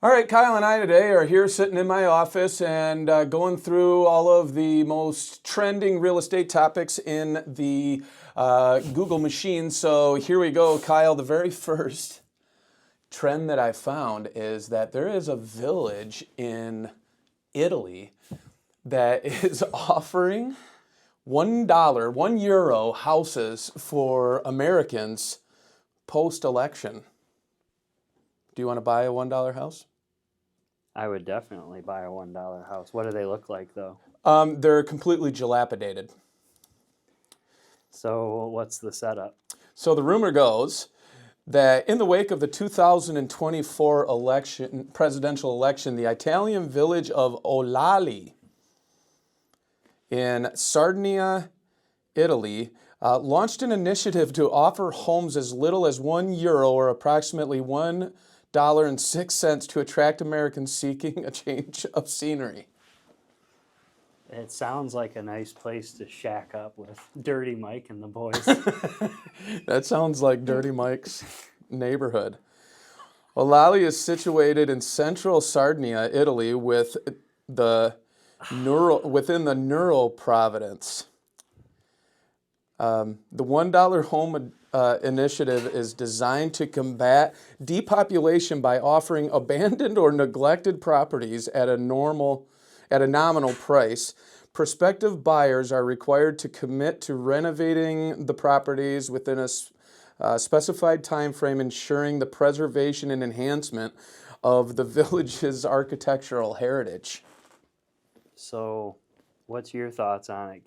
All right, Kyle and I today are here sitting in my office and going through all of the most trending real estate topics in the Google machine. So here we go, Kyle. The very first trend that I found is that there is a village in Italy that is offering $1, €1 houses for Americans post-election. Do you want to buy a $1 house? I would definitely buy a $1 house. What do they look like, though? They're completely dilapidated. So what's the setup? So the rumor goes that in the wake of the 2024 presidential election, the Italian village of Olali in Sardinia, Italy, launched an initiative to offer homes as little as €1 or approximately $1.06 to attract Americans seeking a change of scenery. It sounds like a nice place to shack up with Dirty Mike and the boys. That sounds like Dirty Mike's neighborhood. Olali is situated in central Sardinia, Italy, within the Nuoro province. The $1 home initiative is designed to combat depopulation by offering abandoned or neglected properties at a nominal price. Prospective buyers are required to commit to renovating the properties within a specified time frame, ensuring the preservation and enhancement of the village's architectural heritage. So what's your thoughts on it?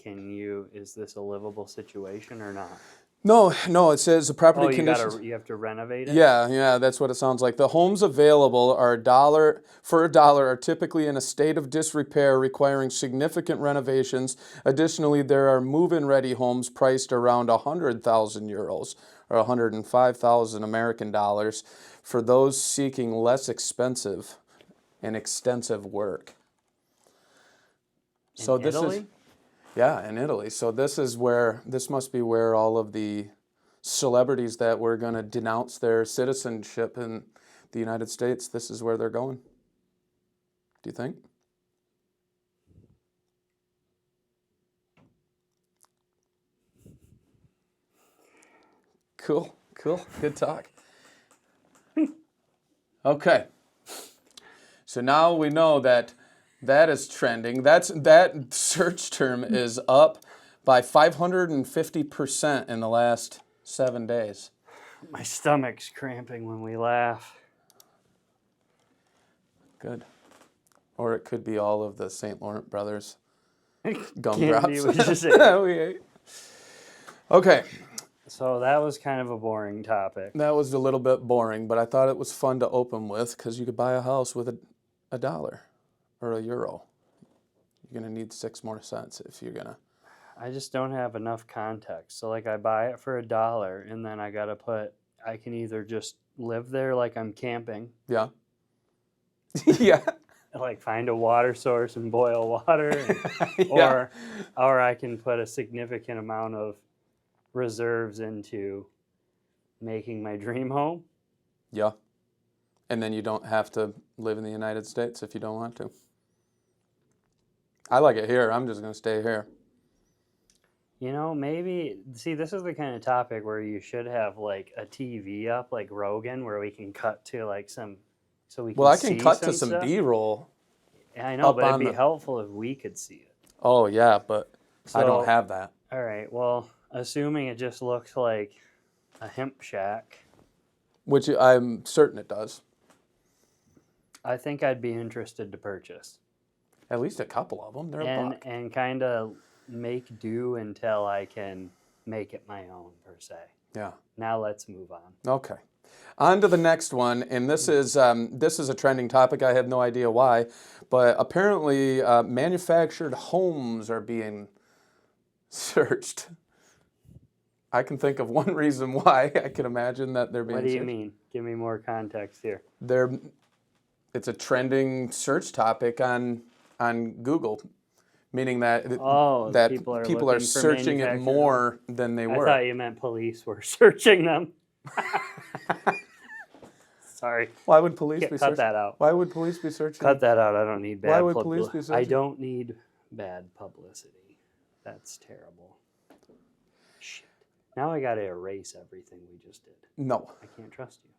Is this a livable situation or not? No, it says the property conditions. You have to renovate it? Yeah, that's what it sounds like. The homes available are $1 are typically in a state of disrepair, requiring significant renovations. Additionally, there are move-in ready homes priced around €100,000 or 105,000 American dollars for those seeking less expensive and extensive work. In Italy? Yeah, in Italy. So this must be where all of the celebrities that were going to denounce their citizenship in the United States, this is where they're going. Do you think? Cool. Good talk. Okay. So now we know that is trending. That search term is up by 550% in the last 7 days. My stomach's cramping when we laugh. Good. Or it could be all of the St. Laurent brothers Candy gumdrops we just ate. we ate. Okay. So that was kind of a boring topic. That was a little bit boring, but I thought it was fun to open with because you could buy a house with a dollar or €1. You're going to need 6 more cents if you're going to. I just don't have enough context. So I buy it for $1 and then I can either just live there like I'm camping. Yeah. Yeah. Find a water source and boil water. Yeah. Or I can put a significant amount of reserves into making my dream home. Yeah. And then you don't have to live in the United States if you don't want to. I like it here. I'm just going to stay here. Maybe, see, this is the kind of topic where you should have a TV up like Rogan where we can cut to so we can Well, I can cut to some some B-roll. Yeah, I know, but it'd be helpful if we could see it. Oh, yeah, but I don't have that. All right, well, assuming it just looks like a hemp shack. Which I'm certain it does. I think I'd be interested to purchase. At least a couple of them. They're a buck. And kind of make do until I can make it my own, per se. Yeah. Now let's move on. Okay. On to the next one, and this is a trending topic. I have no idea why, but apparently manufactured homes are being searched. I can think of one reason why. I can imagine that they're being searched. What do you mean? Give me more context here. It's a trending search topic on Google, meaning that people are searching it more than they were. I thought you meant police were searching them. Sorry. Why would police be Cut searching? that out. Why would police be searching? Cut that out. I don't need bad Why would police be I searching? don't need bad publicity. That's terrible. Shit. Now I got to erase everything we just did. No, I can't trust you.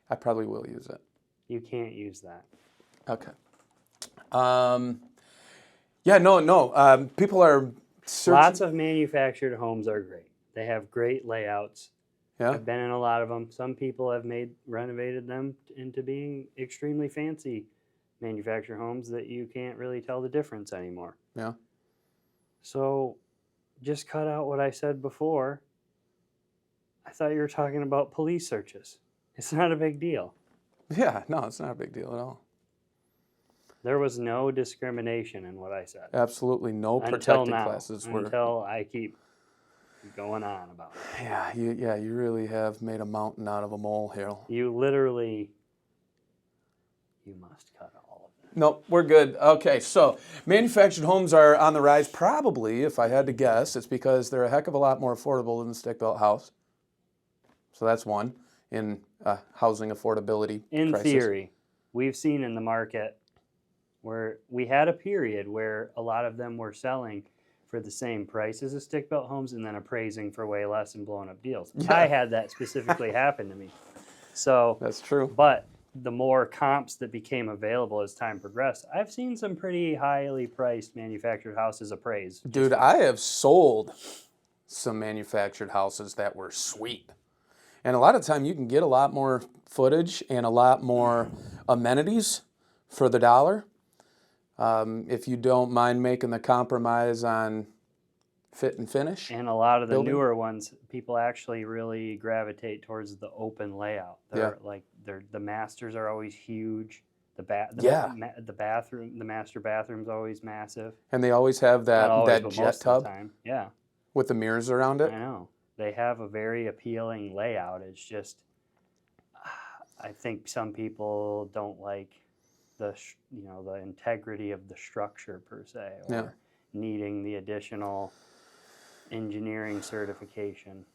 I probably will use it. You can't use that. Okay. Yeah, no. People are searching. Lots of manufactured homes are great. They have great layouts. Yeah. I've been in a lot of them. Some people have renovated them into being extremely fancy manufactured homes that you can't really tell the difference anymore. Yeah. So just cut out what I said before. I thought you were talking about police searches. It's not a big deal. Yeah, no, it's not a big deal at all. There was no discrimination in what I said. Absolutely no Until protected now. classes were. Until I keep going on about it. Yeah, you really have made a mountain out of a molehill. You literally, you must cut all of that. Nope, we're good. Okay, so manufactured homes are on the rise. Probably, if I had to guess, it's because they're a heck of a lot more affordable than the stick-built house. So that's one in housing affordability In crisis. theory, we've seen in the market where we had a period where a lot of them were selling for the same price as the stick-built homes and then appraising for way less and blowing up deals. Yeah. I had that specifically happen to me. So, That's true. but the more comps that became available as time progressed, I've seen some pretty highly priced manufactured houses appraised. Dude, I have sold some manufactured houses that were sweet. And a lot of the time you can get a lot more footage and a lot more amenities for the dollar. If you don't mind making the compromise on fit and finish. And a lot of the building. newer ones, people actually really gravitate towards the open layout. The masters are always huge. The master bathroom's always massive. And they always have Not always, that but jet most of tub the time. Yeah, with the mirrors around it. I know. They have a very appealing layout. It's just, I think some people don't like the integrity of the structure per se, or Yeah. needing the additional engineering certification.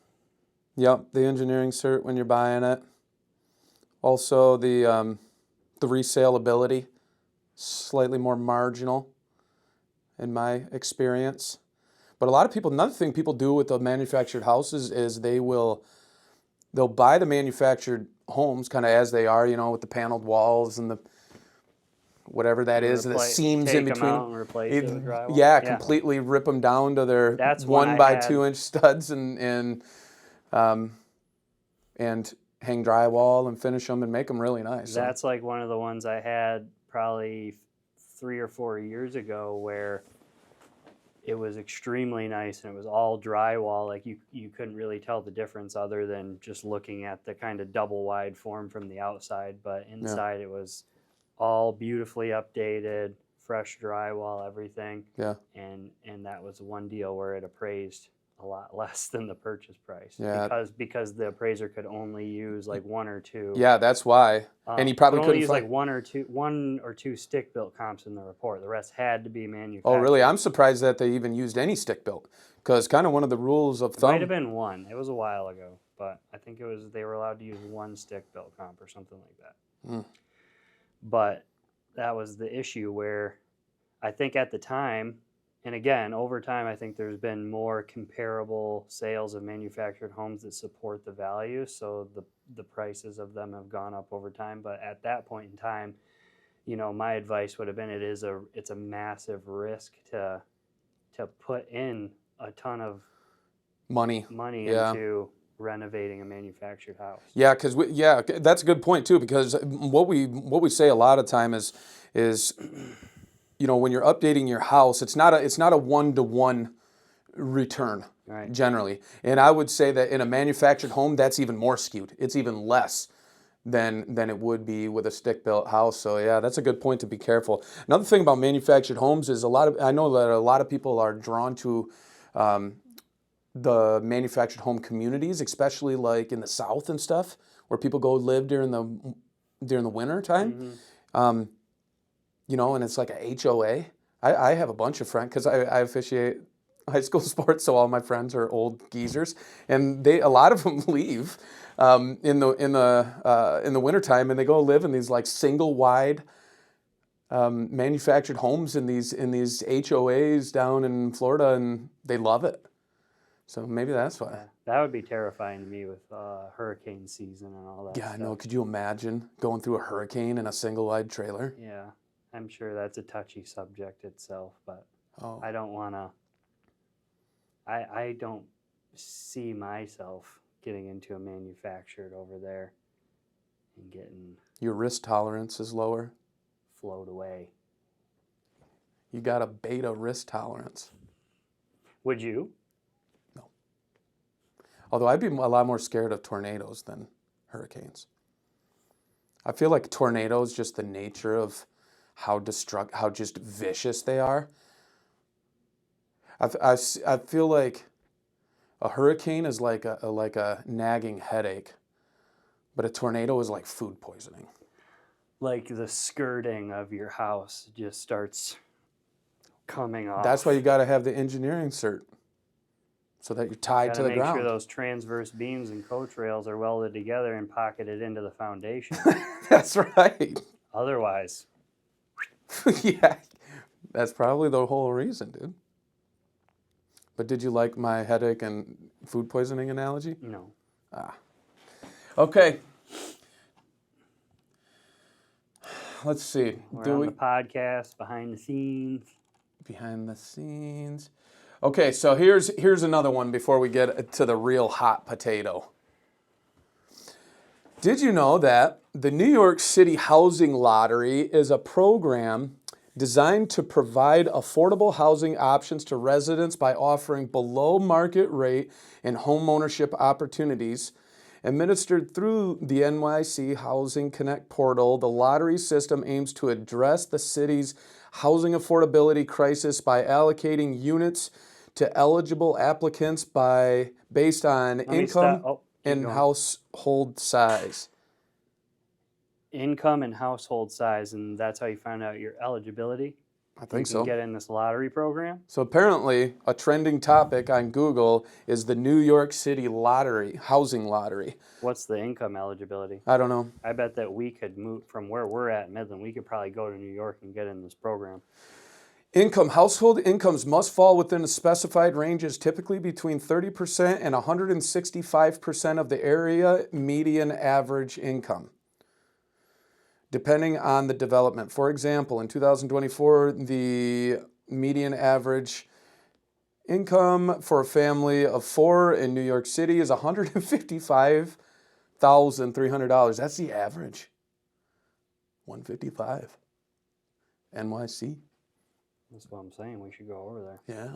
Yep, the engineering cert when you're buying it. Also the resaleability, slightly more marginal in my experience. But a lot of people, another thing people do with the manufactured houses is they'll buy the manufactured homes kind of as they are, with the paneled walls and the whatever that is, the seams in Take 'em between. out and replace it with drywall. Yeah, completely rip them down to their That's when 1 I by had- 2 inch studs and hang drywall and finish them and make them really nice. So, That's like one of the ones I had probably 3 or 4 years ago where it was extremely nice and it was all drywall. Like you couldn't really tell the difference other than just looking at the kind of double wide form from the outside. But inside it was all beautifully updated, fresh drywall, everything. yeah. And that was one deal where it appraised a lot less than the purchase price. Yeah. Because the appraiser could only use like one or two. Yeah, that's why. And he probably could couldn't only use find. like one or two stick-built comps in the report. The rest had to be manufactured. Oh, really? I'm surprised that they even used any stick built, because kind of one of the rules of thumb. Might have been one. It was a while ago, but I think they were allowed to use one stick-built comp or something like that. But that was the issue where I think at the time, and again, over time, I think there's been more comparable sales of manufactured homes that support the value, so the prices of them have gone up over time. But at that point in time, my advice would have been it's a massive risk to put in a ton of money. into renovating a manufactured house. Yeah, because that's a good point too. Because what we say a lot of time is when you're updating your house, it's not a 1-to-1 return. Right. Generally, and I would say that in a manufactured home, that's even more skewed. It's even less than it would be with a stick-built house. So yeah, that's a good point to be careful. Another thing about manufactured homes is I know that a lot of people are drawn to the manufactured home communities, especially like in the South and stuff, where people go live during the winter time. And it's like a HOA. I have a bunch of friends, because I officiate high school sports, so all my friends are old geezers, and a lot of them leave in the wintertime, and they go live in these like single wide manufactured homes in these HOAs down in Florida, and they love it. So maybe that's why. Yeah, that would be terrifying to me with hurricane season and all that Yeah, I stuff. know. Could you imagine going through a hurricane in a single wide trailer? Yeah, I'm sure that's a touchy subject itself, but Oh, I don't want to. I don't see myself getting into a manufactured over there and getting your risk tolerance is lower. float away. You got a beta risk tolerance. Would you? Although I'd be a lot more scared of tornadoes than hurricanes. I feel like tornadoes, just the nature of how just vicious they are. I feel like a hurricane is like a nagging headache, but a tornado is like food poisoning. Like the skirting of your house just starts coming off. That's why you got to have the engineering cert, so that you're tied to the Make ground. sure those transverse beams and coach rails are welded together and pocketed into the foundation. That's right. Otherwise, Yeah, that's probably the whole reason, dude. But did you like my headache and food poisoning analogy? no. Okay. Let's see. We're on the podcast, behind the scenes. Behind the scenes? Okay, so here's another one before we get to the real hot potato. Did you know that the New York City Housing Lottery is a program designed to provide affordable housing options to residents by offering below market rate and homeownership opportunities? Administered through the NYC Housing Connect portal, the lottery system aims to address the city's housing affordability crisis by allocating units to eligible applicants based on income and household size. Income and household size, and that's how you find out your eligibility. I think You can so. get in this lottery program. So apparently, a trending topic on Google is the New York City lottery, housing lottery. What's the income eligibility? I don't know. I bet that we could move from where we're at in Midland. We could probably go to New York and get in this program. Household incomes must fall within a specified ranges, typically between 30% and 165% of the area median average income, depending on the development. For example, in 2024, the median average income for a family of 4 in New York City is $155,300. That's the average. 155. NYC. That's what I'm saying. We should go over there. Yeah.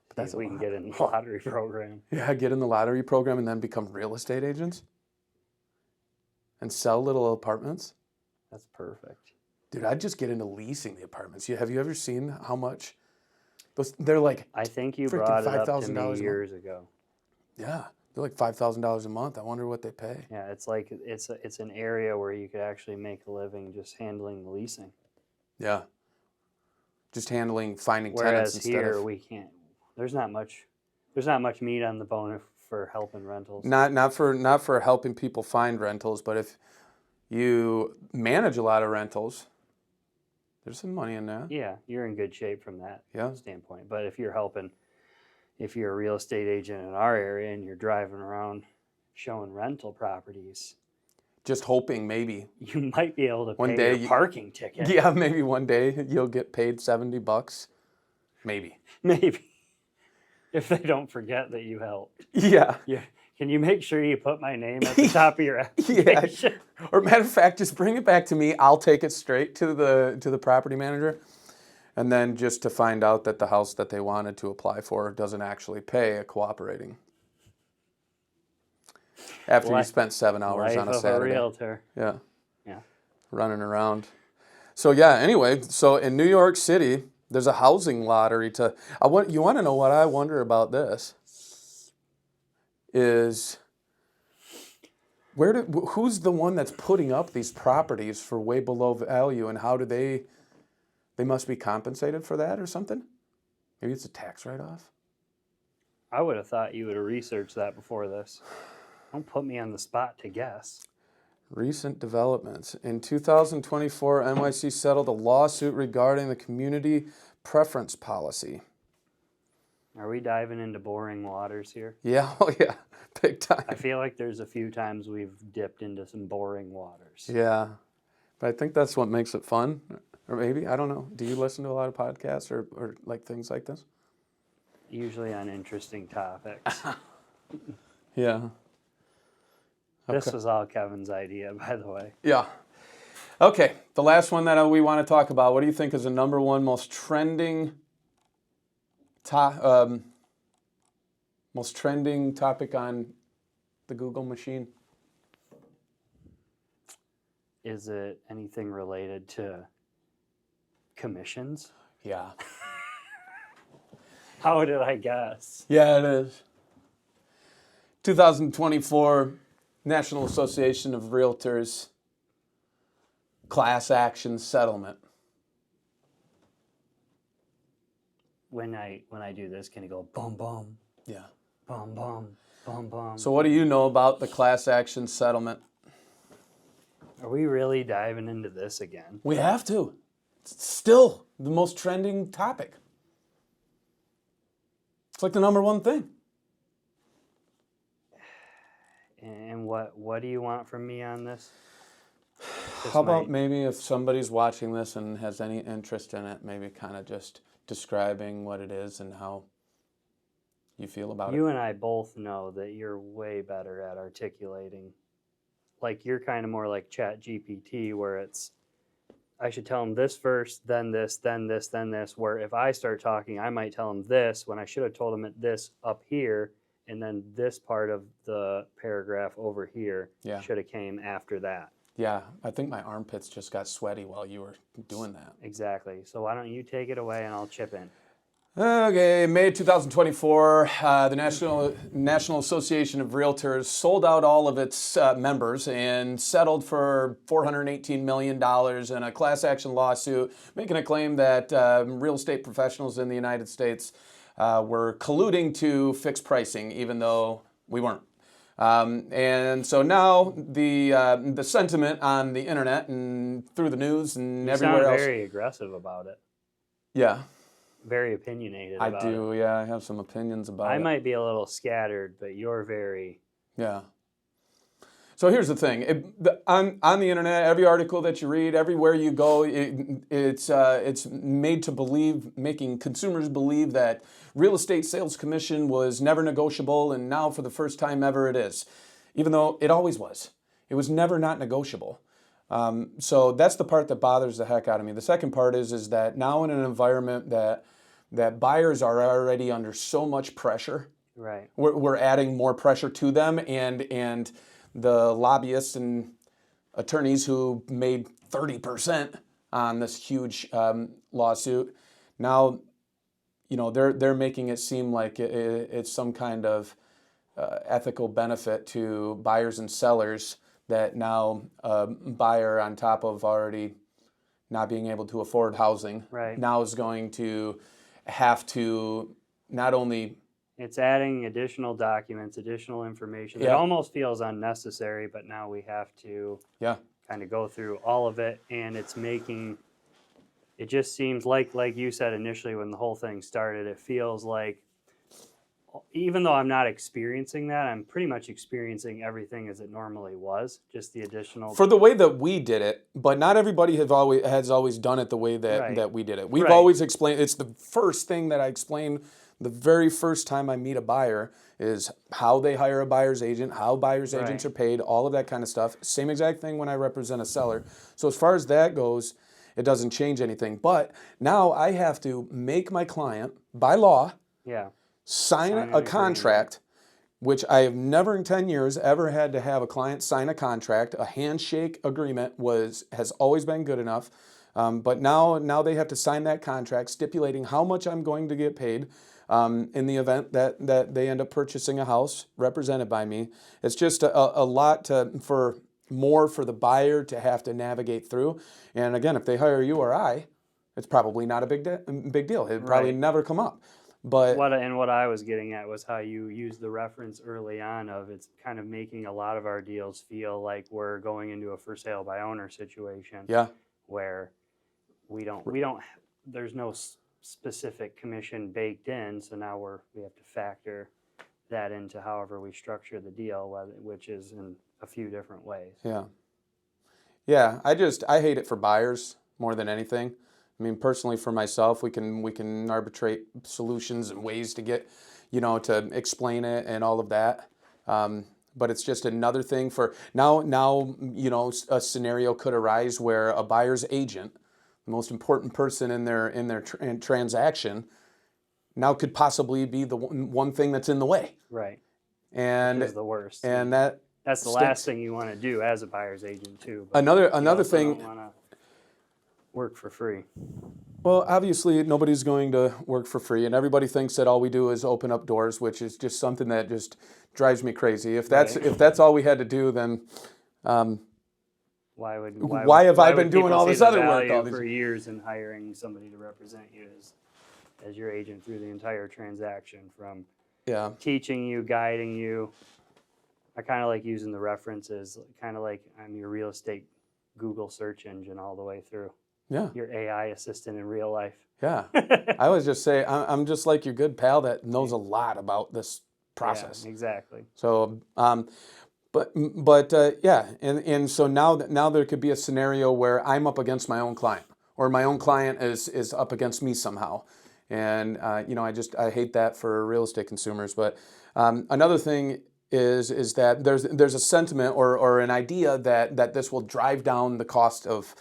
But That's we can get in the lottery program. Yeah, get in the lottery program and then become real estate agents and sell little apartments. That's perfect. Dude, I'd just get into leasing the apartments. Have you ever seen how much? They're like, I think you freaking brought it up to $5,000 a me month. years ago. yeah, they're like $5,000 a month. I wonder what they pay. Yeah, it's like it's an area where you could actually make a living just handling the leasing. Yeah. Just finding tenants Whereas instead here of. we can't. There's not much meat on the bone for helping rentals. Not for helping people find rentals, but if you manage a lot of rentals, there's some money in that. Yeah, you're in good shape from that Yeah. standpoint. But if you're a real estate agent in our area and you're driving around showing rental properties, Just hoping maybe. you might be able to One pay day your parking ticket. Yeah, maybe one day you'll get paid $70. Maybe. Maybe. If they don't forget that you helped. Yeah. Yeah. Can you make sure you put my name at the top of your Yeah. application? Or matter of fact, just bring it back to me. I'll take it straight to the property manager. And then just to find out that the house that they wanted to apply for doesn't actually pay a cooperating. After you spent 7 hours Life on a of Saturday. a realtor. Yeah. Yeah. Running around. So yeah, anyway, so in New York City, there's a housing lottery you want to know what I wonder about this? Is who's the one that's putting up these properties for way below value, and how do they must be compensated for that or something? Maybe it's a tax write-off? I would have thought you would have researched that before this. Don't put me on the spot to guess. Recent developments. In 2024, NYC settled a lawsuit regarding the community preference policy. Are we diving into boring waters here? Yeah, oh yeah, big time. I feel like there's a few times we've dipped into some boring waters. Yeah, but I think that's what makes it fun. Or maybe, I don't know. Do you listen to a lot of podcasts or like things like this? Usually on interesting topics. Yeah. This Okay. was all Kevin's idea, by the way. Yeah. Okay, the last one that we want to talk about. What do you think is the number one most trending topic on the Google machine? Is it anything related to commissions? Yeah. How did I guess? Yeah, it is. 2024 National Association of Realtors class action settlement. When I do this, can it go boom boom, Yeah. boom boom, boom boom? So what do you know about the class action settlement? Are we really diving into this again? We have to. It's still the most trending topic. It's like the number one thing. And what do you want from me on this? How about maybe if somebody's watching this and has any interest in it, maybe kind of just describing what it is and how you feel about it? You and I both know that you're way better at articulating. Like you're kind of more like ChatGPT, where it's I should tell them this first, then this, then this, then this. Where if I start talking, I might tell them this when I should have told them this up here, and then this part of the paragraph over here should have came after that. Yeah, I think my armpits just got sweaty while you were doing that. Exactly. So why don't you take it away and I'll chip in. Okay, May 2024, the National Association of Realtors sold out all of its members and settled for $418 million in a class action lawsuit, making a claim that real estate professionals in the United States were colluding to fix pricing, even though we weren't. And so now the sentiment on the internet and through the news and everywhere else. You sound very aggressive about it. Yeah. Very opinionated about it. I do, yeah. I have some opinions about it. I might be a little scattered, but you're very... Yeah. So here's the thing. On the internet, every article that you read, everywhere you go, it's made to believe, making consumers believe that real estate sales commission was never negotiable, and now for the first time ever it is, even though it always was. It was never not negotiable. So that's the part that bothers the heck out of me. The second part is that now in an environment that buyers are already under so much pressure, right? We're adding more pressure to them, and the lobbyists and attorneys who made 30% on this huge lawsuit, now, they're making it seem like it's some kind of ethical benefit to buyers and sellers that now a buyer, on top of already not being able to afford housing, now is going to have to not only... It's adding additional documents, additional information. It almost feels unnecessary, but now we have to kind of go through all of it, and it's making... It just seems like you said initially when the whole thing started, it feels like, even though I'm not experiencing that, I'm pretty much experiencing everything as it normally was, just the additional... For the way that we did it, but not everybody has always done it the way that we did it. We've always explained, it's the first thing that I explain the very first time I meet a buyer is how they hire a buyer's agent, how buyer's agents are paid, all of that kind of stuff. Same exact thing when I represent a seller. So as far as that goes, it doesn't change anything. But now I have to make my client, by law, sign a contract, which I have never in 10 years ever had to have a client sign a contract. A handshake agreement has always been good enough. But now they have to sign that contract stipulating how much I'm going to get paid in the event that they end up purchasing a house represented by me. It's just a lot for the buyer to have to navigate through. And again, if they hire you or I, it's probably not a big deal. It'd probably Right. never come up. But What I was getting at was how you used the reference early on of it's kind of making a lot of our deals feel like we're going into a for sale by owner situation yeah, where we don't there's no specific commission baked in, so now we have to factor that into however we structure the deal, which is in a few different ways. yeah. Yeah, I hate it for buyers more than anything. I mean, personally for myself, we can arbitrate solutions and ways to get, to explain it and all of that. But it's just another thing for now. Now, a scenario could arise where a buyer's agent, the most important person in their transaction, now could possibly be the one thing that's in the way, Right. and Which is the worst. and that That's the stinks. last thing you want to do as a buyer's agent too. But Another you also thing. don't want to work for free. Well, obviously, nobody's going to work for free, and everybody thinks that all we do is open up doors, which is just something that just drives me crazy. If that's Right. if that's all we had to do, then Why have I would been doing people all see this the other work value all these- for years in hiring somebody to represent you as your agent through the entire transaction, from yeah, teaching you, guiding you? I kind of like using the references, kind of like I'm your real estate Google search engine all the way through. yeah, Your AI assistant in real life. yeah. I always just say I'm just like your good pal that knows a lot about this process. Yeah, exactly. So, yeah, and so now there could be a scenario where I'm up against my own client, or my own client is up against me somehow, and I hate that for real estate consumers. But another thing is that there's a sentiment or an idea that this will drive down the cost of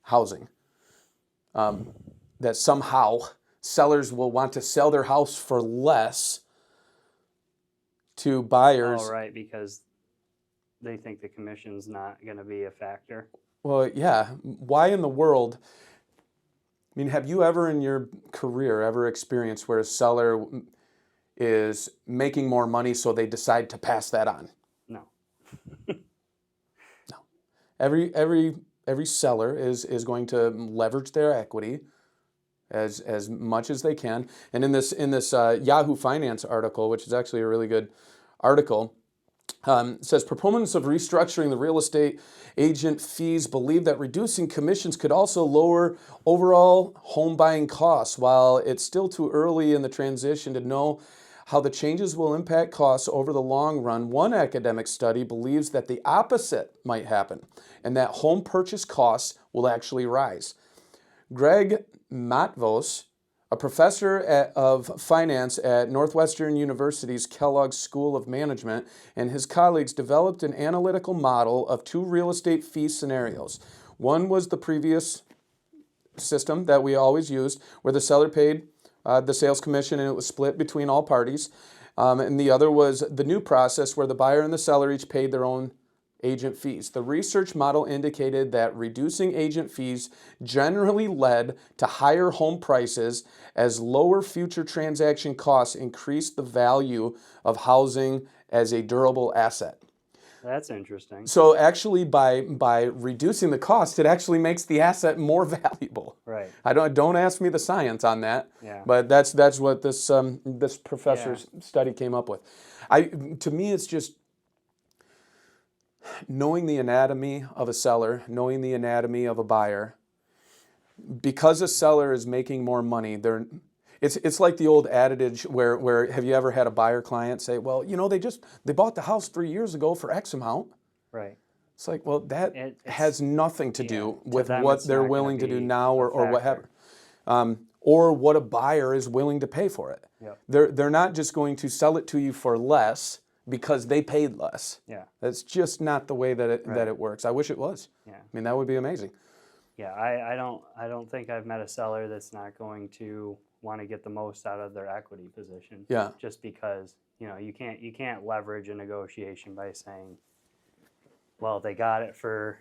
housing. That somehow sellers will want to sell their house for less to buyers. All right, because they think the commission's not going to be a factor. Well, yeah. Why in the world? I mean, have you ever in your career ever experienced where a seller is making more money, so they decide to pass that on? No. No. Every seller is going to leverage their equity as much as they can. And in this Yahoo Finance article, which is actually a really good article, it says proponents of restructuring the real estate agent fees believe that reducing commissions could also lower overall home buying costs. While it's still too early in the transition to know how the changes will impact costs over the long run, one academic study believes that the opposite might happen, and that home purchase costs will actually rise. Greg Matvos, a professor of finance at Northwestern University's Kellogg School of Management, and his colleagues developed an analytical model of two real estate fee scenarios. One was the previous system that we always used, where the seller paid the sales commission and it was split between all parties. And the other was the new process where the buyer and the seller each paid their own agent fees. The research model indicated that reducing agent fees generally led to higher home prices, as lower future transaction costs increased the value of housing as a durable asset. That's interesting. So actually, by reducing the cost, it actually makes the asset more valuable. Right. Don't ask me the science on that. Yeah. But that's what this professor's study came up with. To me, it's just knowing the anatomy of a seller, knowing the anatomy of a buyer. Because a seller is making more money, it's like the old adage where have you ever had a buyer client say, well, they bought the house 3 years ago for X amount. Right. It's like, well, that It's- has nothing to do to with them what it's they're not gonna willing to do be now a or whatever. factor. Or what a buyer is willing to pay for it. Yep. They're not just going to sell it to you for less because they paid less. Yeah. That's just not the way that it works. I wish it was. Yeah. I mean, that would be amazing. Yeah. I don't think I've met a seller that's not going to want to get the most out of their equity position. Yeah. Just because, you can't leverage a negotiation by saying, well, they got it for,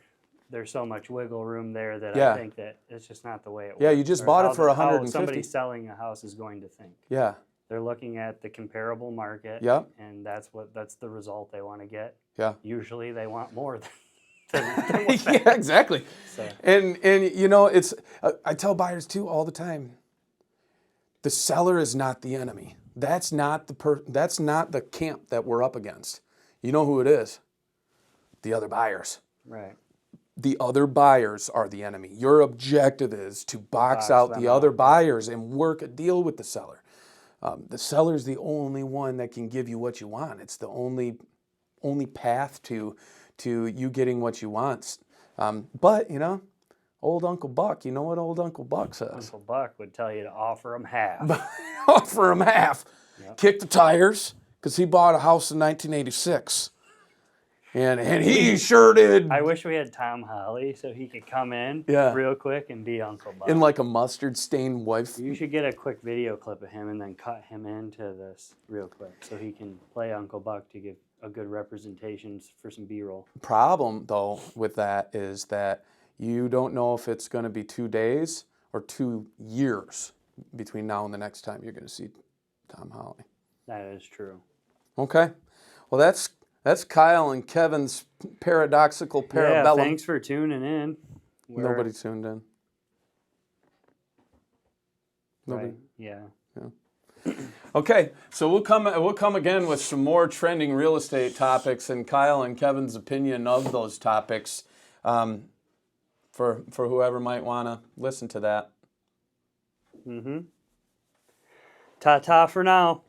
there's so much wiggle room there that Yeah. I think that it's just not the way it works. Yeah, you just Or bought it how for how 150. somebody selling a house is going to think. Yeah. They're looking at the comparable market. Yep. And that's the result they want to get. Yeah. Usually they want more Yeah, exactly. So, And you know, it's I tell buyers too all the time. The seller is not the enemy. That's not that's not the camp that we're up against. You know who it is? The other buyers. right. The other buyers are the enemy. Your objective is to box Box out them the out, other yeah. buyers and work a deal with the seller. The seller is the only one that can give you what you want. It's the only path to you getting what you want. But you know, old Uncle Buck. You know what old Uncle Buck says? Uncle Buck would tell you to offer them half. Offer him half. Yep. Kick the tires because he bought a house in 1986, and he sure did. I wish we had Tom Holly so he could come in Yeah. real quick and be Uncle Buck. In like a mustard stained wife. You should get a quick video clip of him and then cut him into this real quick so he can play Uncle Buck to give a good representation for some B-roll. Problem though with that is that you don't know if it's going to be 2 days or 2 years between now and the next time you're going to see Tom Holly. That is true. Okay, well that's Kyle and Kevin's paradoxical Yeah, parabellum. thanks for tuning in. Nobody tuned in. Nobody. Right, yeah. Okay, so we'll come again with some more trending real estate topics and Kyle and Kevin's opinion of those topics, for whoever might want to listen to that. Ta-ta for now.